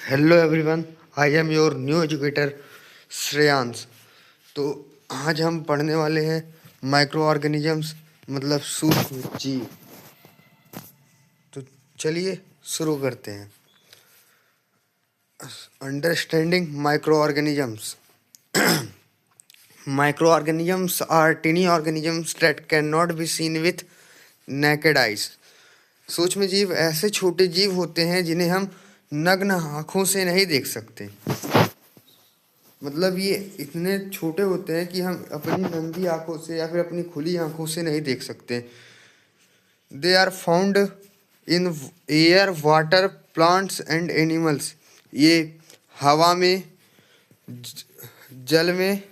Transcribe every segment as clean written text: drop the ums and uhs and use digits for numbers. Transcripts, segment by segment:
Hello everyone, I am your new educator Shreyansh. तो आज हम पढ़ने वाले हैं माइक्रो ऑर्गेनिजम्स मतलब सूक्ष्म जीव। तो चलिए शुरू करते हैं। Understanding micro organisms. Microorganisms are tiny organisms that cannot be seen with naked eyes. सूक्ष्म जीव ऐसे छोटे जीव होते हैं जिन्हें हम नग्न आँखों से नहीं देख सकते। मतलब ये इतने छोटे होते हैं कि हम अपनी नंगी आँखों से या फिर अपनी खुली आँखों से नहीं देख सकते। They are found in air, water, plants and animals. ये हवा में, जल में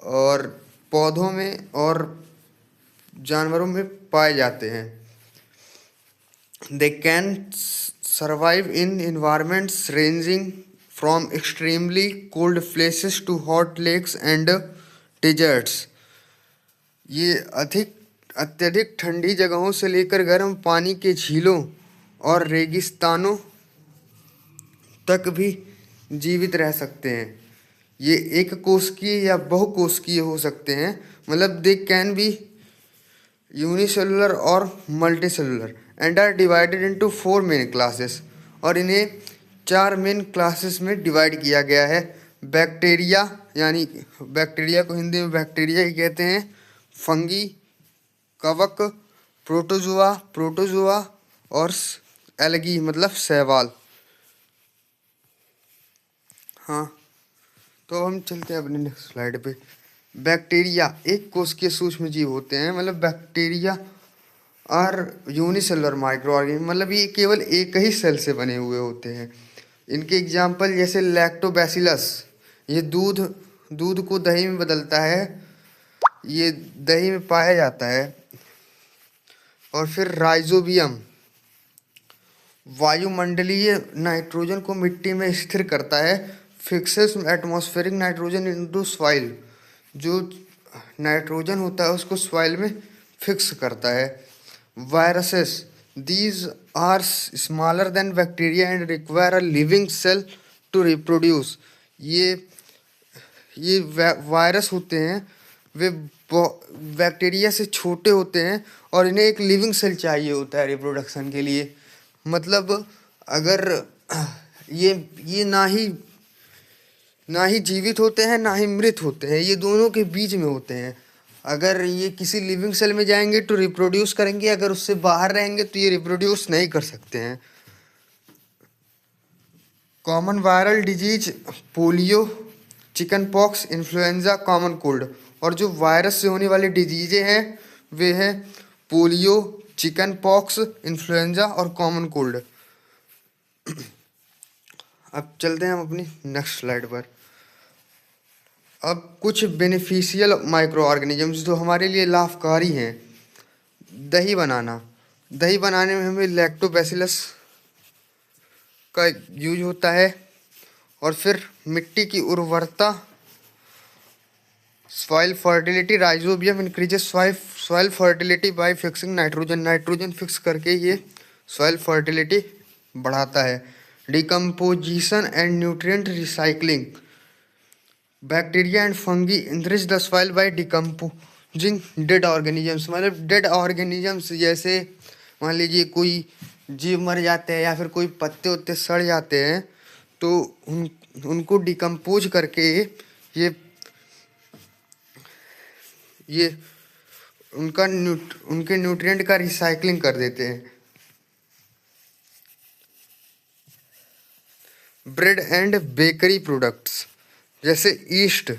और पौधों में और जानवरों में पाए जाते हैं। They can survive in environments ranging from extremely cold places to hot lakes and deserts. ये अत्यधिक ठंडी जगहों से लेकर गर्म पानी के झीलों और रेगिस्तानों तक भी जीवित रह सकते हैं। ये एक कोशिकीय या बहुकोशिकीय हो सकते हैं। मतलब दे कैन बी यूनिसेलुलर और multicellular and are divided into 4 main classes. और इन्हें 4 मेन क्लासेस में डिवाइड किया गया है। बैक्टीरिया, यानी बैक्टीरिया को हिंदी में बैक्टीरिया ही कहते हैं। फंगी, कवक, प्रोटोजोआ और एल्गी मतलब शैवाल। हाँ, तो हम चलते हैं अपने नेक्स्ट स्लाइड पे। बैक्टीरिया एक कोशिकीय सूक्ष्म जीव होते हैं। मतलब bacteria are unicellular microorganism, मतलब ये केवल एक ही सेल से बने हुए होते हैं। इनके एग्जाम्पल जैसे लैक्टोबैसिलस, ये दूध को दही में बदलता है, ये दही में पाया जाता है। और फिर राइजोबियम वायुमंडलीय नाइट्रोजन को मिट्टी में स्थिर करता है। Fixes atmospheric nitrogen into soil, जो नाइट्रोजन होता है उसको सॉइल में फिक्स करता है। Viruses, these are smaller than bacteria and require a living cell to reproduce. ये वायरस होते हैं, वे बैक्टीरिया से छोटे होते हैं और इन्हें एक लिविंग सेल चाहिए होता है रिप्रोडक्शन के लिए। मतलब अगर ये ना ही जीवित होते हैं ना ही मृत होते हैं, ये दोनों के बीच में होते हैं। अगर ये किसी लिविंग सेल में जाएंगे तो रिप्रोड्यूस करेंगे, अगर उससे बाहर रहेंगे तो ये रिप्रोड्यूस नहीं कर सकते हैं। Common viral disease polio, chicken pox, influenza, common cold. और जो वायरस से होने वाली डिजीजें हैं वे हैं पोलियो, चिकन पॉक्स, इन्फ्लुएंजा और कॉमन कोल्ड। अब चलते हैं हम अपनी नेक्स्ट स्लाइड पर। अब कुछ बेनिफिशियल माइक्रो ऑर्गेनिजम्स जो हमारे लिए लाभकारी हैं। दही बनाने में हमें लैक्टोबैसिलस का यूज होता है। और फिर मिट्टी की उर्वरता, soil fertility, rhizobium increases soil fertility bye fixing nitrogen fix करके ये सॉइल फर्टिलिटी बढ़ाता है। Decomposition and nutrient recycling, bacteria and fungi enrich the soil by decomposing dead organisms. मतलब डेड ऑर्गेनिजम्स जैसे मान लीजिए कोई जीव मर जाते हैं या फिर कोई पत्ते उत्ते सड़ जाते हैं तो उनको डिकम्पोज करके ये उनके न्यूट्रिएंट का रिसाइकलिंग कर देते हैं। ब्रेड एंड बेकरी प्रोडक्ट्स जैसे east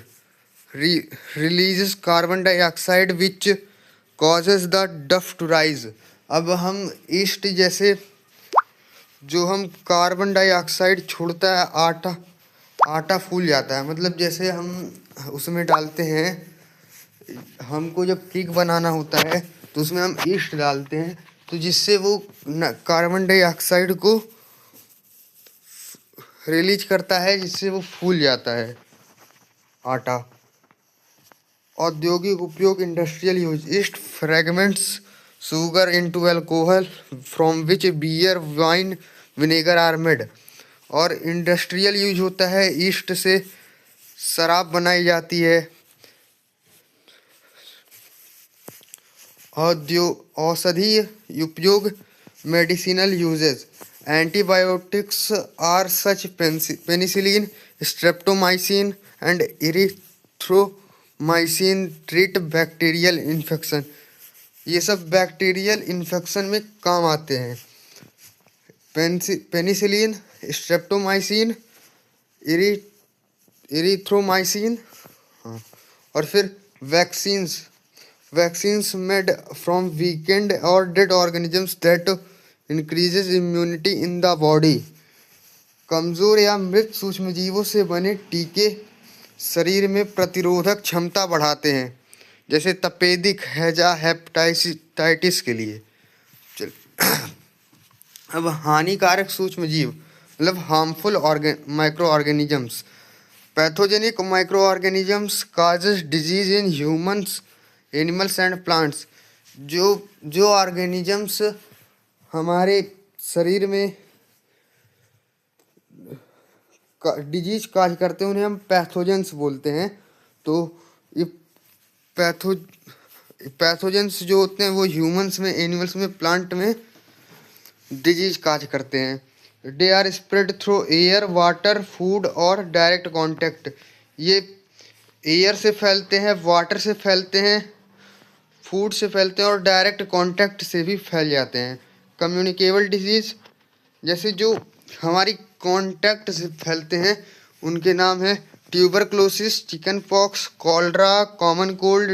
releases carbon dioxide which causes the डफ टू राइज। अब हम ईस्ट जैसे जो हम कार्बन डाइऑक्साइड छोड़ता है, आटा फूल जाता है। मतलब जैसे हम उसमें डालते हैं, हमको जब केक बनाना होता है तो उसमें हम ईस्ट डालते हैं, तो जिससे वो कार्बन डाइऑक्साइड को रिलीज करता है, जिससे वो फूल जाता है आटा। औद्योगिक उपयोग, industrial use, yeast fragments sugar into alcohol from which beer, wine, vinegar are made. और इंडस्ट्रियल यूज होता है, ईस्ट से शराब बनाई जाती है। औषधीय उपयोग, medicinal uses, antibiotics are such penicillin, streptomycin and erythromycin treat bacterial infection. ये सब बैक्टीरियल इन्फेक्शन में काम आते हैं। पेनिसिलिन, स्ट्रेप्टोमाइसिन, इरिथ्रोमाइसिन, हाँ, और फिर वैक्सीन्स मेड फ्रॉम वीकेंड और dead organisms that increases immunity in the body. कमजोर या मृत सूक्ष्मजीवों से बने टीके शरीर में प्रतिरोधक क्षमता बढ़ाते हैं, जैसे तपेदिक हैजा हेपेटाइटिस के लिए। चल अब हानिकारक सूक्ष्मजीव मतलब harmful micro organisms. Pathogenic micro organisms causes disease in humans, animals and plants. जो ऑर्गेनिजम्स हमारे शरीर में डिजीज काज करते हैं उन्हें हम पैथोजेंस बोलते हैं। तो ये पैथोजेंस जो होते हैं वो ह्यूमंस में, एनिमल्स में, प्लांट में डिजीज काज करते हैं। They are spread through air, water, food और डायरेक्ट कांटेक्ट। ये एयर से फैलते हैं, वाटर से फैलते हैं, फूड से फैलते हैं और डायरेक्ट कांटेक्ट से भी फैल जाते हैं। कम्युनिकेबल डिजीज, जैसे जो हमारी कांटेक्ट से फैलते हैं उनके नाम है tuberculosis, chicken pox, cholera, common cold.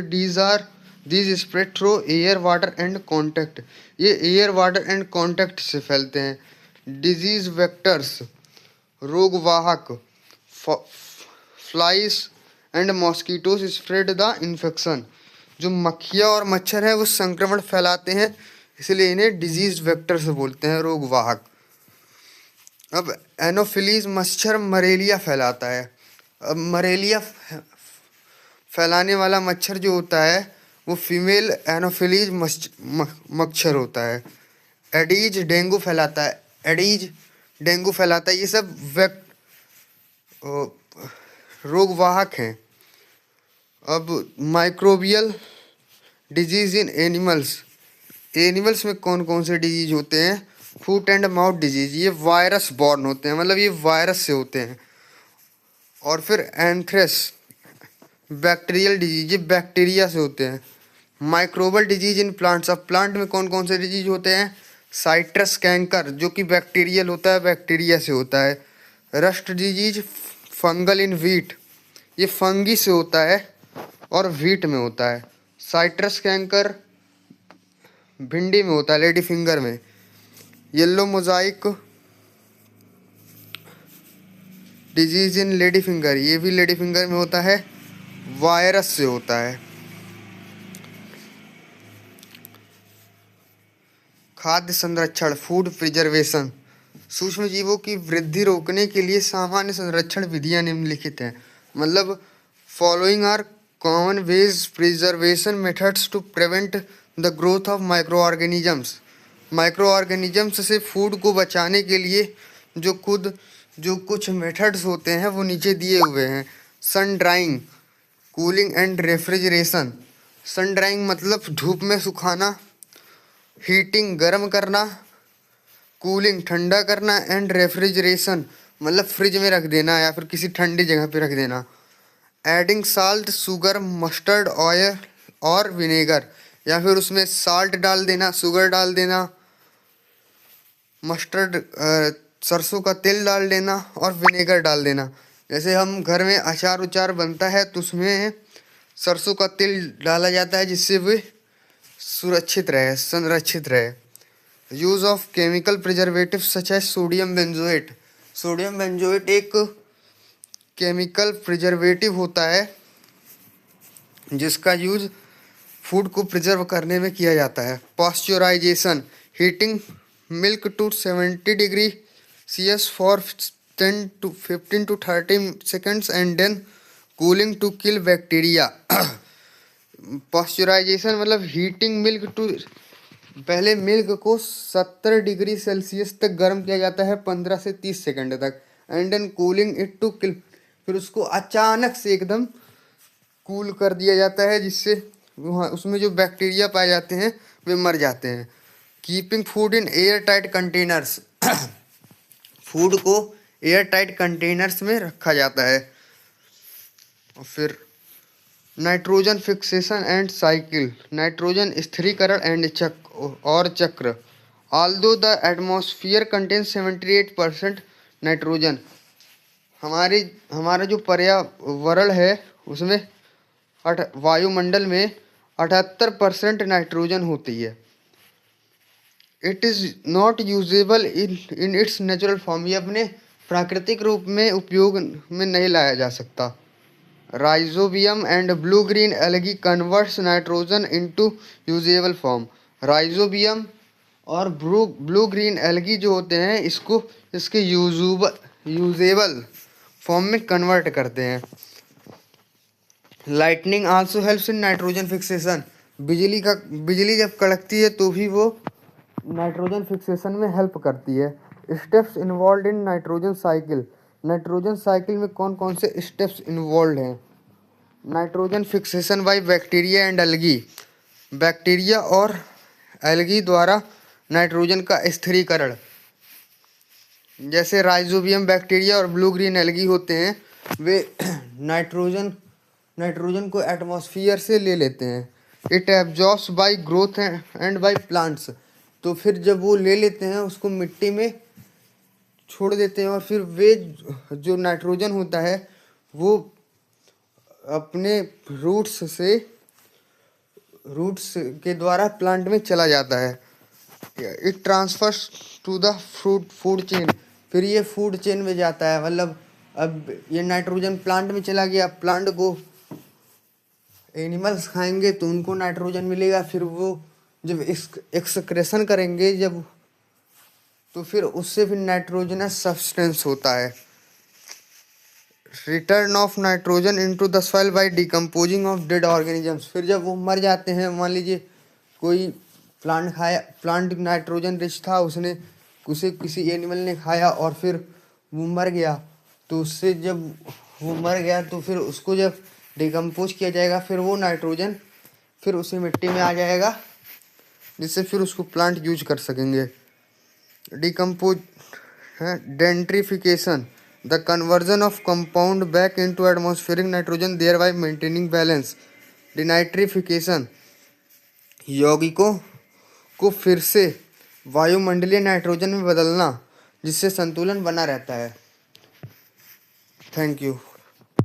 These spread through air, water and contact. ये एयर, वाटर एंड कांटेक्ट से फैलते हैं। डिजीज वेक्टर्स, रोगवाहक, flies and mosquitoes spread the infection. जो मक्खियाँ और मच्छर हैं वो संक्रमण फैलाते हैं, इसलिए इन्हें डिजीज वेक्टर से बोलते हैं, रोगवाहक। अब एनोफिलीज मच्छर मलेरिया फैलाता है। अब मलेरिया फैलाने वाला मच्छर जो होता है वो फीमेल एनोफिलीज मच्छर होता है। एडीज डेंगू फैलाता है। ये सब रोगवाहक हैं। अब माइक्रोबियल डिजीज इन एनिमल्स में कौन कौन से डिजीज होते हैं? फूट एंड माउथ डिजीज, ये वायरस बॉर्न होते हैं, मतलब ये वायरस से होते हैं। और फिर एंथ्रेक्स बैक्टीरियल डिजीज, ये बैक्टीरिया से होते हैं। माइक्रोबल डिजीज इन प्लांट्स, अब प्लांट में कौन कौन से डिजीज होते हैं? साइट्रस कैंकर जो कि बैक्टीरियल होता है, बैक्टीरिया से होता है। Rust disease fungal in wheat, ये फंगी से होता है और व्हीट में होता है। साइट्रस कैंकर भिंडी में होता है, लेडी फिंगर में। Yellow Mosaic disease in lady finger, ये भी लेडी फिंगर में होता है, वायरस से होता है। खाद्य संरक्षण, फूड प्रिजर्वेशन, सूक्ष्म जीवों की वृद्धि रोकने के लिए सामान्य संरक्षण विधियां निम्नलिखित हैं। मतलब following are common ways preservation methods to prevent the growth of microorganisms. Microorganisms से फूड को बचाने के लिए जो कुछ मेथड्स होते हैं वो नीचे दिए हुए हैं। Sun drying, cooling and refrigeration. Sun drying मतलब धूप में सुखाना, हीटिंग गर्म करना, कूलिंग ठंडा करना, एंड रेफ्रिजरेशन मतलब फ्रिज में रख देना या फिर किसी ठंडी जगह पे रख देना। Adding salt, sugar, mustard oil और विनेगर, या फिर उसमें साल्ट डाल देना, शुगर डाल देना, मस्टर्ड सरसों का तेल डाल देना और विनेगर डाल देना। जैसे हम घर में अचार उचार बनता है तो उसमें सरसों का तेल डाला जाता है जिससे वे सुरक्षित रहे, संरक्षित रहे। Use of chemical preservative such as sodium benzoate. Sodium benzoate एक केमिकल प्रिजर्वेटिव होता है जिसका यूज फूड को प्रिजर्व करने में किया जाता है। Pasteurization, heating milk to 70 degree CS for 10 to 15 to 30 seconds and then cooling to kill bacteria। Pasteurisation मतलब हीटिंग मिल्क टू पहले मिल्क को 70 डिग्री सेल्सियस तक गर्म किया जाता है 15 से 30 सेकंड तक, and then cooling it to kill. फिर उसको अचानक से एकदम कूल कर दिया जाता है, जिससे वहाँ उसमें जो बैक्टीरिया पाए जाते हैं वे मर जाते हैं। Keeping food in air tight containers food को एयर टाइट कंटेनर्स में रखा जाता है। और फिर nitrogen fixation and cycle, nitrogen स्थिरीकरण एंड चक्र। Although the atmosphere contains 78% nitrogen, हमारा जो पर्यावरण है उसमें वायुमंडल में 78% नाइट्रोजन होती है। It is not usable in its natural form, ये अपने प्राकृतिक रूप में उपयोग में नहीं लाया जा सकता। Rhizobium and blue green algae converts nitrogen into usable form. Rhizobium और ब्लू ग्रीन एल्गी जो होते हैं इसको इसके यूजेबल फॉर्म में कन्वर्ट करते हैं। Lightning also helps in nitrogen fixation, बिजली जब कड़कती है तो भी वो नाइट्रोजन फिक्सेशन में हेल्प करती है। Steps involve in nitrogen cycle, nitrogen cycle में कौन कौन से स्टेप्स इन्वॉल्व हैं। Nitrogen fixation by bacteria and algae, bacteria और एल्गी द्वारा नाइट्रोजन का स्थिरीकरण। जैसे राइजोबियम बैक्टीरिया और ब्लू ग्रीन एल्गी होते हैं, वे नाइट्रोजन को एटमॉस्फेयर से ले लेते हैं। It absorbs bye growth and by plants, तो फिर जब वो ले लेते हैं उसको मिट्टी में छोड़ देते हैं, और फिर वे जो नाइट्रोजन होता है वो अपने रूट्स के द्वारा प्लांट में चला जाता है। It transfers to the food chain, फिर ये फूड चेन में जाता है, मतलब अब ये नाइट्रोजन प्लांट में चला गया, प्लांट को एनिमल्स खाएंगे तो उनको नाइट्रोजन मिलेगा, फिर वो जब एक्सक्रेशन करेंगे जब, तो फिर उससे फिर नाइट्रोजनस सब्सटेंस होता है। Return of nitrogen into the soil by decomposing of dead organisms, फिर जब वो मर जाते हैं, मान लीजिए कोई प्लांट नाइट्रोजन रिच था, उसने उसे किसी एनिमल ने खाया और फिर वो मर गया, तो उससे जब वो मर गया तो फिर उसको जब डिकम्पोज किया जाएगा, फिर वो नाइट्रोजन फिर उसी मिट्टी में आ जाएगा, जिससे फिर उसको प्लांट यूज कर सकेंगे। डिकम्पोज है denitrification, the conversion of compound back into atmospheric nitrogen thereby maintaining balance. Denitrification, यौगिकों को फिर से वायुमंडलीय नाइट्रोजन में बदलना, जिससे संतुलन बना रहता है। Thank you.